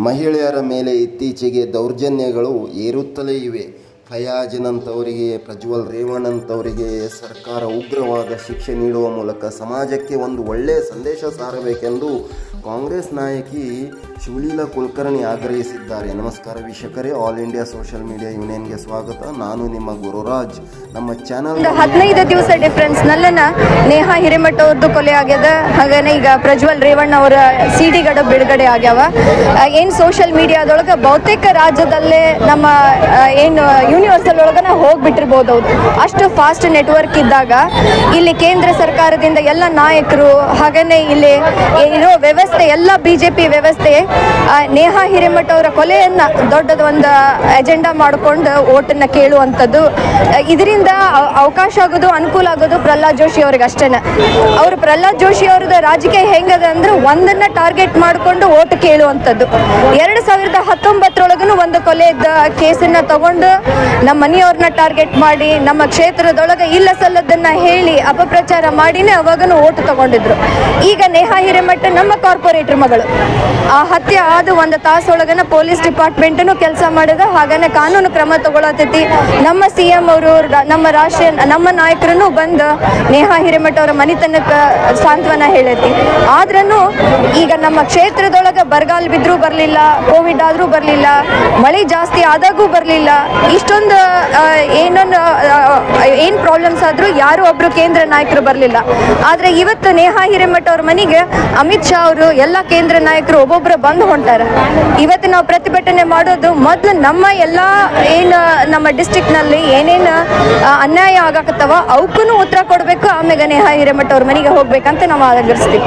ಮಹಿಳೆಯರ ಮೇಲೆ ಇತ್ತೀಚೆಗೆ ದೌರ್ಜನ್ಯಗಳು ಏರುತ್ತಲೇ ಇವೆ. ಫಯಾಜ್ನಂತವರಿಗೆ, ಪ್ರಜ್ವಲ್ ರೇವಣ್ಣನಂತವರಿಗೆ ಸರ್ಕಾರ ಉಗ್ರವಾದ ಶಿಕ್ಷೆ ನೀಡುವ ಮೂಲಕ ಸಮಾಜಕ್ಕೆ ಒಂದು ಒಳ್ಳೆಯ ಸಂದೇಶ ಸಾರಬೇಕೆಂದು ಕಾಂಗ್ರೆಸ್ ನಾಯಕಿ ಶಿವಲೀಲಾ ಕುಲಕರ್ಣಿ ಆಗ್ರಹಿಸಿದ್ದಾರೆ. ನಮಸ್ಕಾರ ವೀಕ್ಷಕರೇ, ಆಲ್ ಇಂಡಿಯಾ ಸೋಷಿಯಲ್ ಮೀಡಿಯಾ ಯೂನಿಯನ್ಗೆ ಸ್ವಾಗತ. ನಾನು ನಿಮ್ಮ ಗುರುರಾಜ್. ನಮ್ಮ ಚಾನಲ್ 15 ದಿವಸ ಡಿಫ್ರೆನ್ಸ್ ನಲ್ಲನ ನೇಹಾ ಹಿರೇಮಠ ಅವ್ರದ್ದು ಕೊಲೆ ಆಗ್ಯದ. ಹಾಗೇನೆ ಈಗ ಪ್ರಜ್ವಲ್ ರೇವಣ್ಣ ಅವರ ಸಿಡಿಗಳು ಬಿಡುಗಡೆ ಆಗ್ಯಾವ. ಏನು ಸೋಷಿಯಲ್ ಮೀಡಿಯಾದೊಳಗೆ ಬಹುತೇಕ ರಾಜ್ಯದಲ್ಲೇ ನಮ್ಮ ಏನು ಯೂನಿವರ್ಸಲ್ ಒಳಗನ ಹೋಗ್ಬಿಟ್ಟಿರ್ಬೋದು. ಅವ್ರು ಅಷ್ಟು ಫಾಸ್ಟ್ ನೆಟ್ವರ್ಕ್ ಇದ್ದಾಗ ಇಲ್ಲಿ ಕೇಂದ್ರ ಸರ್ಕಾರದಿಂದ ಎಲ್ಲ ನಾಯಕರು ಹಾಗೇನೆ ಇಲ್ಲಿ ಇರೋ ವ್ಯವಸ್ಥೆ ಎಲ್ಲ ಬಿಜೆಪಿ ವ್ಯವಸ್ಥೆ ನೇಹಾ ಹಿರೇಮಠ ಅವರ ಕೊಲೆಯನ್ನ ದೊಡ್ಡದ ಒಂದು ಅಜೆಂಡಾ ಮಾಡಿಕೊಂಡು ಓಟನ್ನ ಕೇಳುವಂಥದ್ದು. ಇದರಿಂದ ಅವಕಾಶ ಆಗೋದು, ಅನುಕೂಲ ಆಗೋದು ಪ್ರಹ್ಲಾದ್ ಜೋಶಿ ಅವ್ರಿಗೆ ಅಷ್ಟೇನೆ. ಅವರು ಪ್ರಹ್ಲಾದ್ ಜೋಶಿ ಅವ್ರದ್ದು ರಾಜಕೀಯ ಹೆಂಗದ ಅಂದ್ರೆ ಒಂದನ್ನ ಟಾರ್ಗೆಟ್ ಮಾಡಿಕೊಂಡು ಓಟ್ ಕೇಳುವಂಥದ್ದು. 2019 ಒಂದು ಕೊಲೆದ ಕೇಸನ್ನ ತಗೊಂಡು ನಮ್ಮ ಮನೆಯವ್ರನ್ನ ಟಾರ್ಗೆಟ್ ಮಾಡಿ ನಮ್ಮ ಕ್ಷೇತ್ರದೊಳಗೆ ಇಲ್ಲ ಸಲ್ಲದನ್ನ ಹೇಳಿ ಅಪಪ್ರಚಾರ ಮಾಡಿನೇ ಅವಾಗನು ಓಟ್ ತಗೊಂಡಿದ್ರು. ಈಗ ನೇಹಾ ಹಿರೇಮಠ ನಮ್ಮ ಕಾರ್ಪೊರೇಟರ್ ಮಗಳು. ಆ ಹತ್ಯೆ ಆದ ಒಂದು ತಾಸೊಳಗನ ಪೊಲೀಸ್ ಡಿಪಾರ್ಟ್ಮೆಂಟ್ನು ಕೆಲಸ ಮಾಡಿದ. ಹಾಗೇನೆ ಕಾನೂನು ಕ್ರಮ ತಗೊಳತೈತಿ. ನಮ್ಮ CM ಅವರು, ನಮ್ಮ ನಾಯಕರನ್ನು ಬಂದು ನೇಹಾ ಹಿರೇಮಠ ಅವರ ಮನೆತನಕ್ಕೆ ಸಾಂತ್ವನ ಹೇಳೈತಿ. ಆದ್ರೂ ಈಗ ನಮ್ಮ ಕ್ಷೇತ್ರದೊಳಗೆ ಬರಗಾಲ ಬಿದ್ರೂ ಬರಲಿಲ್ಲ, ಕೋವಿಡ್ ಆದ್ರೂ ಬರಲಿಲ್ಲ, ಮಳೆ ಜಾಸ್ತಿ ಆದಾಗೂ ಬರಲಿಲ್ಲ. ಇಷ್ಟೊಂದು ಏನು ಪ್ರಾಬ್ಲಮ್ಸ್ ಆದ್ರೂ ಯಾರು ಒಬ್ರು ಕೇಂದ್ರ ನಾಯಕರು ಬರಲಿಲ್ಲ. ಆದ್ರೆ ಇವತ್ತು ನೇಹಾ ಹಿರೇಮಠ ಅವ್ರ ಮನೆಗೆ ಅಮಿತ್ ಶಾ ಅವರು ಎಲ್ಲ ಕೇಂದ್ರ ನಾಯಕರು ಒಬ್ಬೊಬ್ಬರು ಬಂದು ಹೊಂಟಾರ. ಇವತ್ತು ನಾವು ಪ್ರತಿಭಟನೆ ಮಾಡೋದು ಮೊದಲು ನಮ್ಮ ಡಿಸ್ಟ್ರಿಕ್ಟ್ ನಲ್ಲಿ ಏನೇನು ಅನ್ಯಾಯ ಆಗಕತ್ತವ ಅವಕ್ಕೂ ಉತ್ತರ ಕೊಡಬೇಕು. ಆಮೇಲೆ ನೇಹಾ ಹಿರೇಮಠ ಅವ್ರ ಮನೆಗೆ ಹೋಗ್ಬೇಕಂತ ನಾವು ಆಗ್ರಹಿಸ್ತೀವಿ.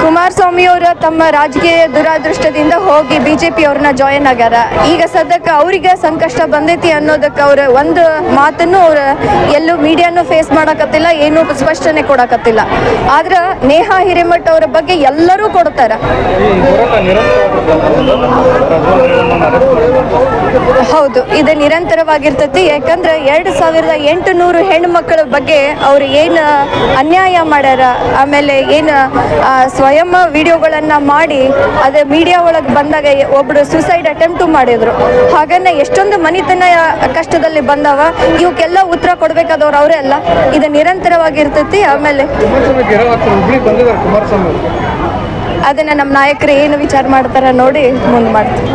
ಕುಮಾರಸ್ವಾಮಿ ಅವರು ತಮ್ಮ ರಾಜಕೀಯ ದುರಾದೃಷ್ಟದಿಂದ ಹೋಗಿ ಬಿಜೆಪಿ ಅವ್ರನ್ನ ಜಾಯಿನ್ ಆಗ್ಯಾರ. ಈಗ ಸದ್ಯಕ್ಕೆ ಅವ್ರಿಗೆ ಸಂಕಷ್ಟ ಬಂದೈತಿ ಅನ್ನೋದಕ್ಕೆ ಅವ್ರ ಒಂದು ಮಾತನ್ನು ಅವ್ರ ಎಲ್ಲೂ ಮೀಡಿಯಾನು ಫೇಸ್ ಮಾಡಕತ್ತಿಲ್ಲ, ಏನು ಸ್ಪಷ್ಟನೆ ಕೊಡಕತ್ತಿಲ್ಲ. ಆದ್ರೆ ನೇಹಾ ಹಿರೇಮಠ ಅವರ ಬಗ್ಗೆ ಎಲ್ಲರೂ ಕೊಡ್ತಾರ. ಹೌದು, ಇದು ನಿರಂತರವಾಗಿರ್ತೈತಿ. ಯಾಕಂದ್ರೆ 2800 ಹೆಣ್ಣು ಮಕ್ಕಳ ಬಗ್ಗೆ ಅವ್ರು ಏನು ಅನ್ಯಾಯ ಮಾಡ್ಯಾರ, ಆಮೇಲೆ ಏನು ಸ್ವಯಂ ವಿಡಿಯೋಗಳನ್ನ ಮಾಡಿ ಅದೇ ಮೀಡಿಯಾ ಒಳಗೆ ಬಂದಾಗ ಒಬ್ರು ಸುಸೈಡ್ ಅಟೆಂಪ್ಟು ಮಾಡಿದ್ರು. ಹಾಗನ್ನ ಎಷ್ಟೊಂದು ಮನಿತನ ಕಷ್ಟದಲ್ಲಿ ಬಂದವ. ಇವಕ್ಕೆಲ್ಲ ಉತ್ತರ ಕೊಡ್ಬೇಕಾದವ್ರು ಅವರೇ ಅಲ್ಲ. ಇದು ನಿರಂತರವಾಗಿರ್ತೈತಿ. ಆಮೇಲೆ ಅದನ್ನ ನಮ್ಮ ನಾಯಕರು ಏನು ವಿಚಾರ ಮಾಡ್ತಾರ ನೋಡಿ ಮುಂದೆ ಮಾಡ್ತೀವಿ.